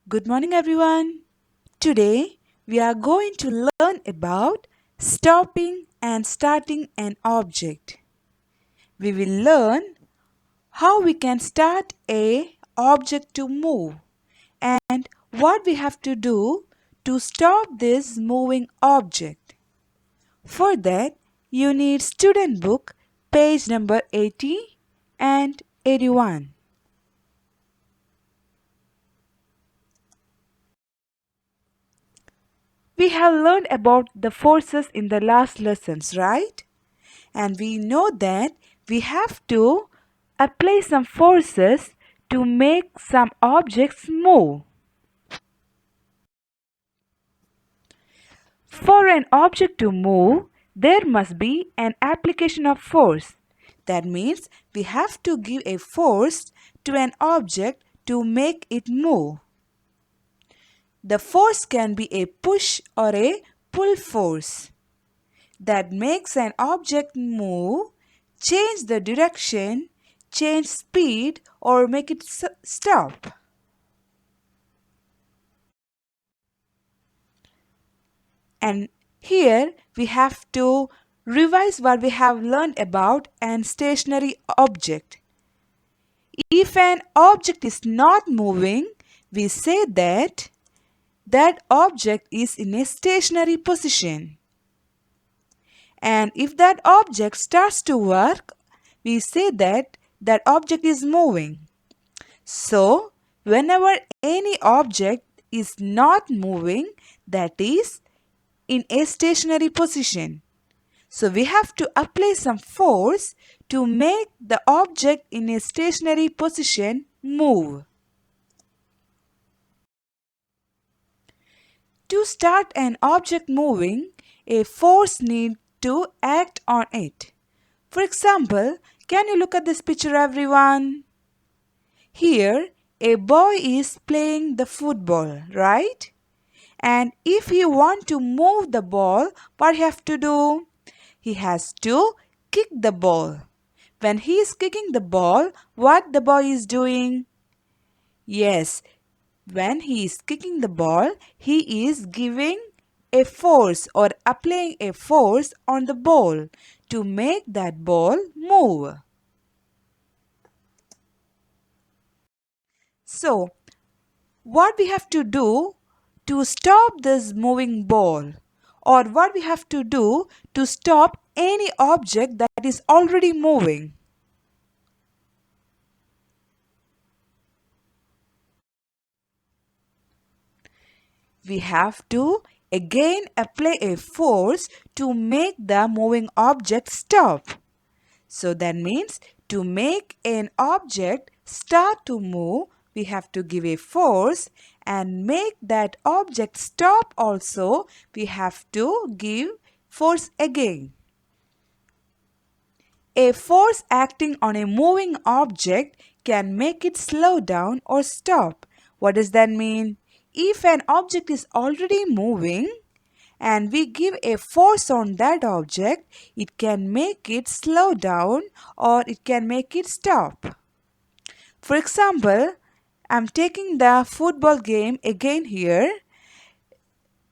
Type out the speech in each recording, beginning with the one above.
Good morning, everyone. Today we are going to learn about stopping and starting an object. We will learn how we can start a object to move and what we have to do to stop this moving object. For that, you need student book page number 80 and 81. We have learned about the forces in the last lessons, right? And we know that we have to apply some forces to make some objects move. For an object to move, there must be an application of force. That means we have to give a force to an object to make it move. The force can be a push or a pull force that makes an object move, change the direction, change speed, or make it stop. And here we have to revise what we have learned about an stationary object. If an object is not moving, we say that that object is in a stationary position. And if that object starts to work, we say that that object is moving. So, whenever any object is not moving, that is in a stationary position. So, we have to apply some force to make the object in a stationary position move. To start an object moving, a force needs to act on it. For example, can you look at this picture, everyone? Here, a boy is playing the football, right? And if he want to move the ball, what he have to do? He has to kick the ball. When he is kicking the ball, what the boy is doing? Yes, when he is kicking the ball, he is giving a force or applying a force on the ball to make that ball move. So, what we have to do to stop this moving ball, or what we have to do to stop any object that is already moving? We have to again apply a force to make the moving object stop. So that means to make an object start to move, we have to give a force, and make that object stop also, we have to give force again. A force acting on a moving object can make it slow down or stop. What does that mean? If an object is already moving and we give a force on that object, it can make it slow down or it can make it stop. For example, I'm taking the football game again here.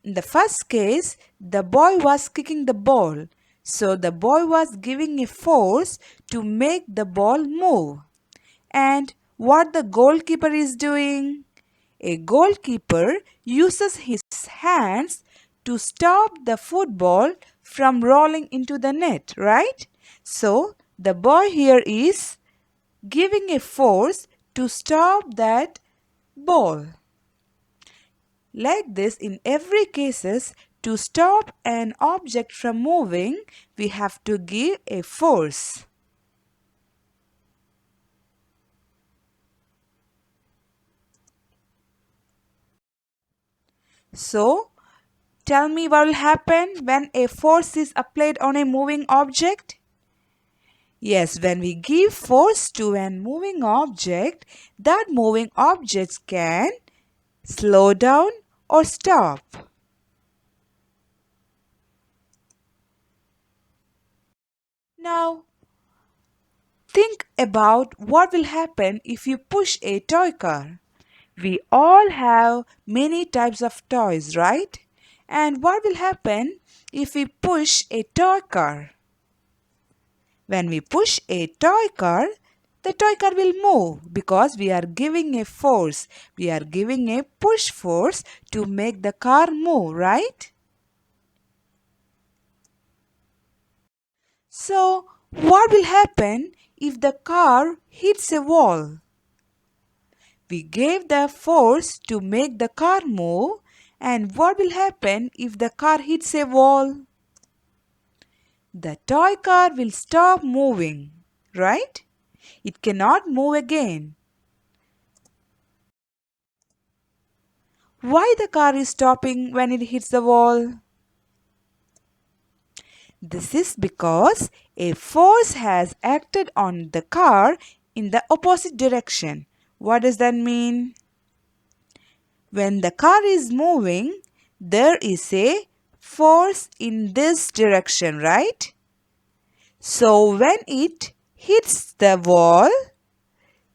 In the first case, the boy was kicking the ball. So the boy was giving a force to make the ball move. And what the goalkeeper is doing? A goalkeeper uses his hands to stop the football from rolling into the net, right? So the boy here is giving a force to stop that ball. Like this, in every cases, to stop an object from moving, we have to give a force. So, tell me what will happen when a force is applied on a moving object? Yes, when we give force to a moving object, that moving object can slow down or stop. Now, think about what will happen if you push a toy car. We all have many types of toys, right? And what will happen if we push a toy car? When we push a toy car, the toy car will move because we are giving a force. We are giving a push force to make the car move, right? So, what will happen if the car hits a wall? We gave the force to make the car move, and what will happen if the car hits a wall? The toy car will stop moving, right? It cannot move again. Why the car is stopping when it hits the wall? This is because a force has acted on the car in the opposite direction. What does that mean? When the car is moving, there is a force in this direction, right? So when it hits the wall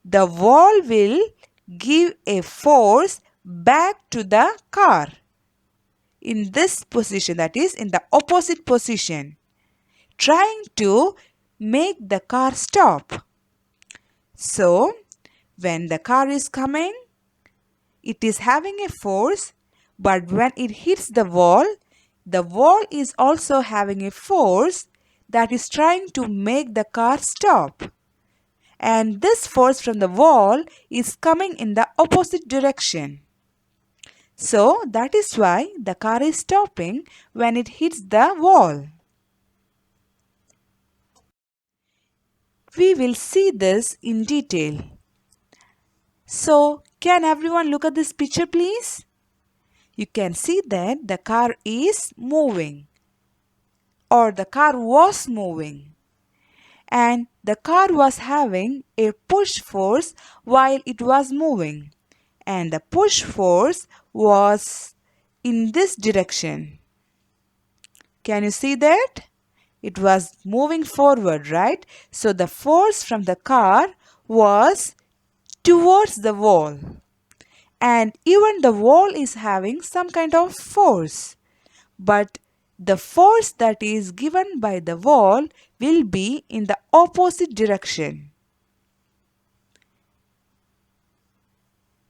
will give a force back to the car in this position, that is in the opposite position, trying to make the car stop. So when the car is coming, it is having a force, but when it hits the wall is also having a force that is trying to make the car stop. And this force from the wall is coming in the opposite direction. So that is why the car is stopping when it hits the wall. We will see this in detail. So, can everyone look at this picture, please? You can see that the car is moving, or the car was moving, and the car was having a push force while it was moving, and the push force was in this direction. Can you see that? It was moving forward, right? So the force from the car was towards the wall. And even the wall is having some kind of force. But the force that is given by the wall will be in the opposite direction.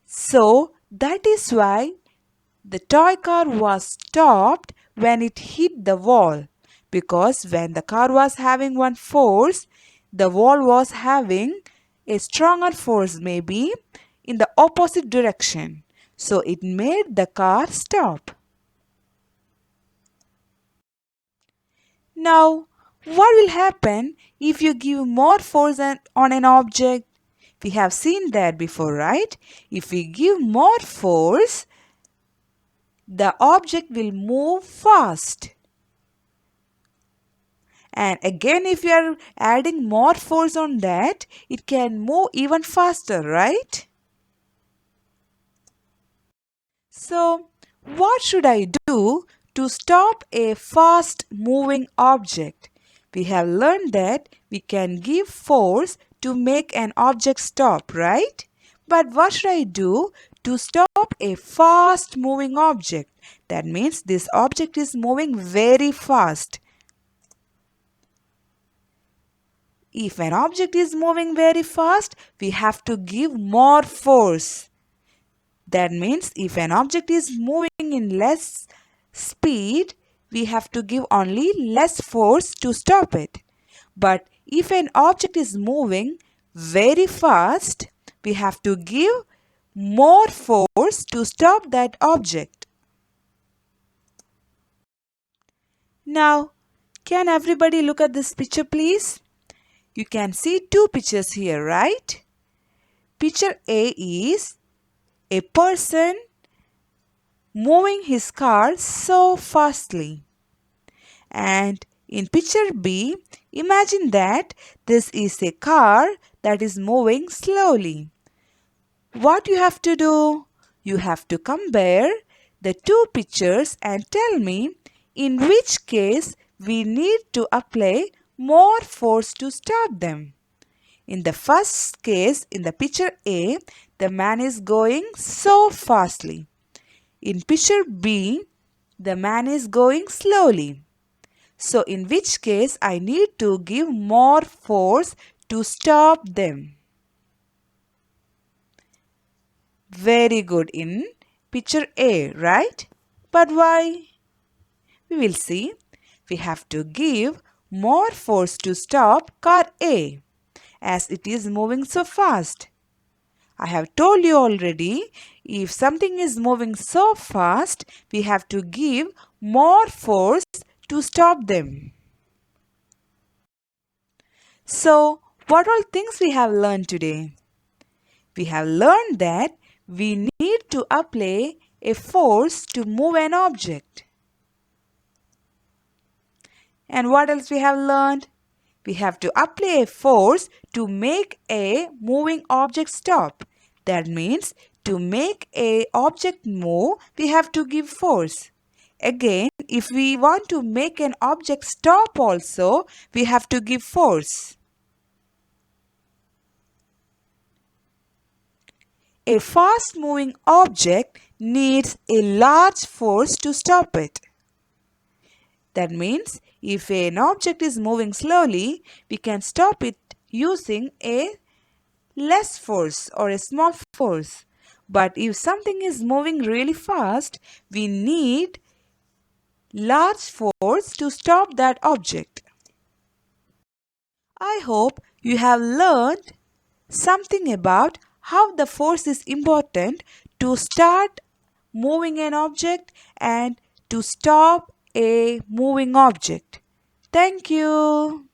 So that is why the toy car was stopped when it hit the wall. Because when the car was having one force, the wall was having a stronger force, maybe in the opposite direction. So it made the car stop. Now, what will happen if you give more force on an object? We have seen that before, right? If we give more force, the object will move fast. And again, if you are adding more force on that, it can move even faster, right? So, what should I do to stop a fast moving object? We have learned that we can give force to make an object stop, right? But what should I do to stop a fast moving object? That means this object is moving very fast. If an object is moving very fast, we have to give more force. That means if an object is moving in less speed, we have to give only less force to stop it. But if an object is moving very fast, we have to give more force to stop that object. Now, can everybody look at this picture, please? You can see two pictures here, right? Picture A is a person moving his car so fastly. And in picture B, imagine that this is a car that is moving slowly. What you have to do? You have to compare the two pictures and tell me in which case we need to apply more force to stop them. In the first case, in the picture A, the man is going so fastly. In picture B, the man is going slowly. So in which case I need to give more force to stop them? Very good, in picture A, right? But why? We will see. We have to give more force to stop car A as it is moving so fast. I have told you already, if something is moving so fast, we have to give more force to stop them. So, what all things we have learned today? We have learned that we need to apply a force to move an object. And what else we have learned? We have to apply a force to make a moving object stop. That means to make a object move, we have to give force. Again, if we want to make an object stop also, we have to give force. A fast moving object needs a large force to stop it. That means if an object is moving slowly, we can stop it using a less force or a small force. But if something is moving really fast, we need large force to stop that object. I hope you have learned something about how the force is important to start moving an object and to stop a moving object. Thank you.